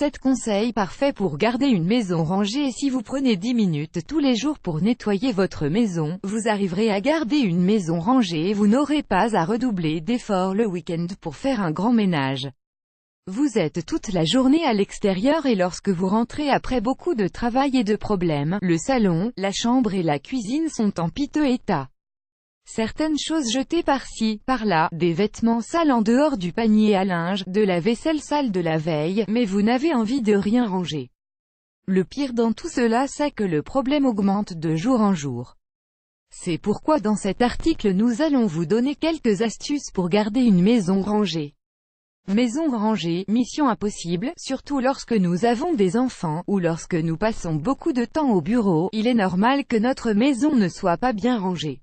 7 conseils parfaits pour garder une maison rangée. Si vous prenez 10 minutes tous les jours pour nettoyer votre maison, vous arriverez à garder une maison rangée et vous n'aurez pas à redoubler d'efforts le week-end pour faire un grand ménage. Vous êtes toute la journée à l'extérieur et lorsque vous rentrez après beaucoup de travail et de problèmes, le salon, la chambre et la cuisine sont en piteux état. Certaines choses jetées par-ci, par-là, des vêtements sales en dehors du panier à linge, de la vaisselle sale de la veille, mais vous n'avez envie de rien ranger. Le pire dans tout cela, c'est que le problème augmente de jour en jour. C'est pourquoi dans cet article nous allons vous donner quelques astuces pour garder une maison rangée. Maison rangée, mission impossible, surtout lorsque nous avons des enfants, ou lorsque nous passons beaucoup de temps au bureau, il est normal que notre maison ne soit pas bien rangée.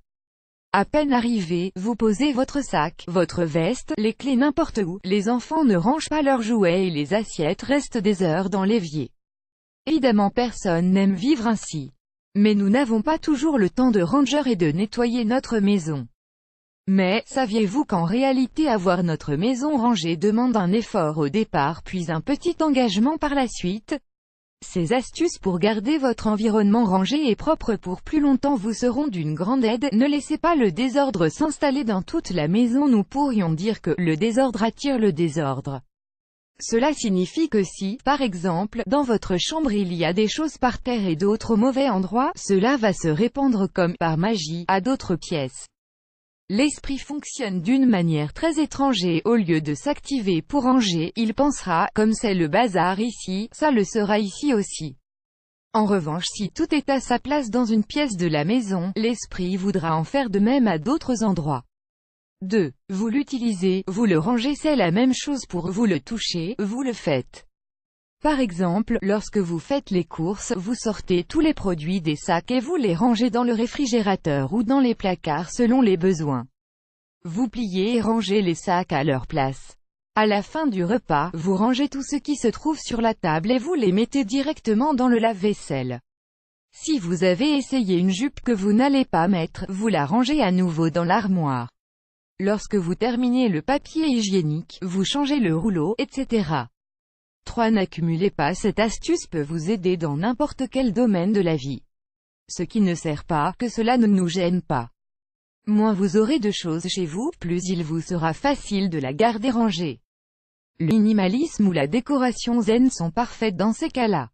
À peine arrivé, vous posez votre sac, votre veste, les clés n'importe où, les enfants ne rangent pas leurs jouets et les assiettes restent des heures dans l'évier. Évidemment personne n'aime vivre ainsi. Mais nous n'avons pas toujours le temps de ranger et de nettoyer notre maison. Mais, saviez-vous qu'en réalité avoir notre maison rangée demande un effort au départ puis un petit engagement par la suite? Ces astuces pour garder votre environnement rangé et propre pour plus longtemps vous seront d'une grande aide. Ne laissez pas le désordre s'installer dans toute la maison. Nous pourrions dire que le désordre attire le désordre. Cela signifie que si, par exemple, dans votre chambre il y a des choses par terre et d'autres au mauvais endroit, cela va se répandre comme par magie à d'autres pièces. L'esprit fonctionne d'une manière très étrange et au lieu de s'activer pour ranger, il pensera, comme c'est le bazar ici, ça le sera ici aussi. En revanche, si tout est à sa place dans une pièce de la maison, l'esprit voudra en faire de même à d'autres endroits. 2. Vous l'utilisez, vous le rangez, c'est la même chose pour vous le touchez, vous le faites. Par exemple, lorsque vous faites les courses, vous sortez tous les produits des sacs et vous les rangez dans le réfrigérateur ou dans les placards selon les besoins. Vous pliez et rangez les sacs à leur place. À la fin du repas, vous rangez tout ce qui se trouve sur la table et vous les mettez directement dans le lave-vaisselle. Si vous avez essayé une jupe que vous n'allez pas mettre, vous la rangez à nouveau dans l'armoire. Lorsque vous terminez le papier hygiénique, vous changez le rouleau, etc. 3. N'accumulez pas. Cette astuce peut vous aider dans n'importe quel domaine de la vie. Ce qui ne sert pas, que cela ne nous gêne pas. Moins vous aurez de choses chez vous, plus il vous sera facile de la garder rangée. Le minimalisme ou la décoration zen sont parfaites dans ces cas-là.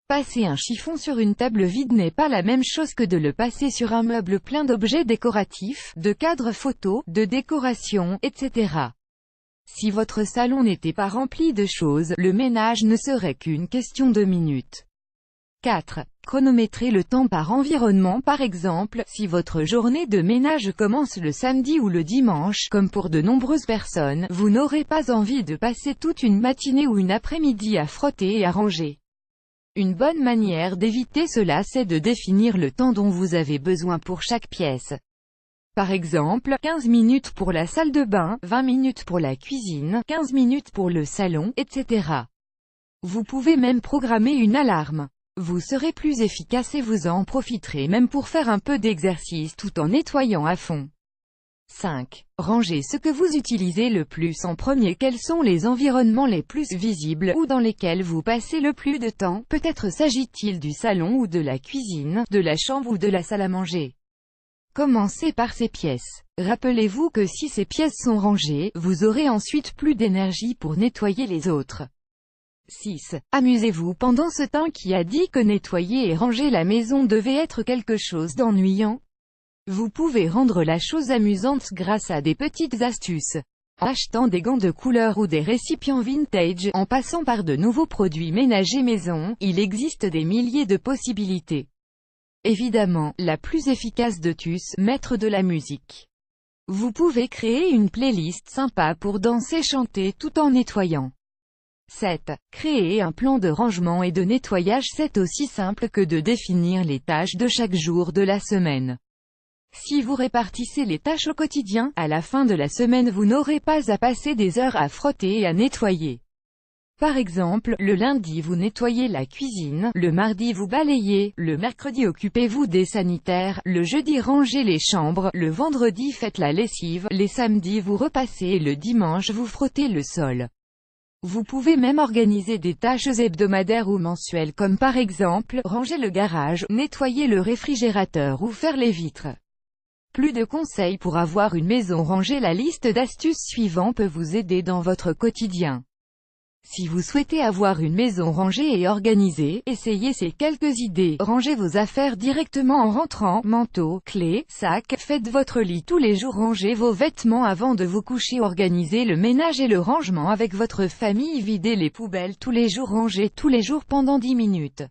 Passer un chiffon sur une table vide n'est pas la même chose que de le passer sur un meuble plein d'objets décoratifs, de cadres photos, de décorations, etc. Si votre salon n'était pas rempli de choses, le ménage ne serait qu'une question de minutes. 4. Chronométrez le temps par environnement. Par exemple, si votre journée de ménage commence le samedi ou le dimanche, comme pour de nombreuses personnes, vous n'aurez pas envie de passer toute une matinée ou une après-midi à frotter et à ranger. Une bonne manière d'éviter cela, c'est de définir le temps dont vous avez besoin pour chaque pièce. Par exemple, 15 minutes pour la salle de bain, 20 minutes pour la cuisine, 15 minutes pour le salon, etc. Vous pouvez même programmer une alarme. Vous serez plus efficace et vous en profiterez même pour faire un peu d'exercice tout en nettoyant à fond. 5. Rangez ce que vous utilisez le plus en premier. Quels sont les environnements les plus visibles, ou dans lesquels vous passez le plus de temps? Peut-être s'agit-il du salon ou de la cuisine, de la chambre ou de la salle à manger. Commencez par ces pièces. Rappelez-vous que si ces pièces sont rangées, vous aurez ensuite plus d'énergie pour nettoyer les autres. 6. Amusez-vous pendant ce temps. Qui a dit que nettoyer et ranger la maison devait être quelque chose d'ennuyant? Vous pouvez rendre la chose amusante grâce à des petites astuces. En achetant des gants de couleur ou des récipients vintage, en passant par de nouveaux produits ménagers maison, il existe des milliers de possibilités. Évidemment, la plus efficace de tous, mettre de la musique. Vous pouvez créer une playlist sympa pour danser, chanter tout en nettoyant. 7. Créer un plan de rangement et de nettoyage. C'est aussi simple que de définir les tâches de chaque jour de la semaine. Si vous répartissez les tâches au quotidien, à la fin de la semaine vous n'aurez pas à passer des heures à frotter et à nettoyer. Par exemple, le lundi vous nettoyez la cuisine, le mardi vous balayez, le mercredi occupez-vous des sanitaires, le jeudi rangez les chambres, le vendredi faites la lessive, les samedis vous repassez et le dimanche vous frottez le sol. Vous pouvez même organiser des tâches hebdomadaires ou mensuelles comme par exemple, ranger le garage, nettoyer le réfrigérateur ou faire les vitres. Plus de conseils pour avoir une maison rangée. La liste d'astuces suivante peut vous aider dans votre quotidien. Si vous souhaitez avoir une maison rangée et organisée, essayez ces quelques idées. Rangez vos affaires directement en rentrant, manteau, clés, sacs. Faites votre lit tous les jours. Rangez vos vêtements avant de vous coucher. Organisez le ménage et le rangement avec votre famille. Videz les poubelles tous les jours. Rangez tous les jours pendant 10 minutes.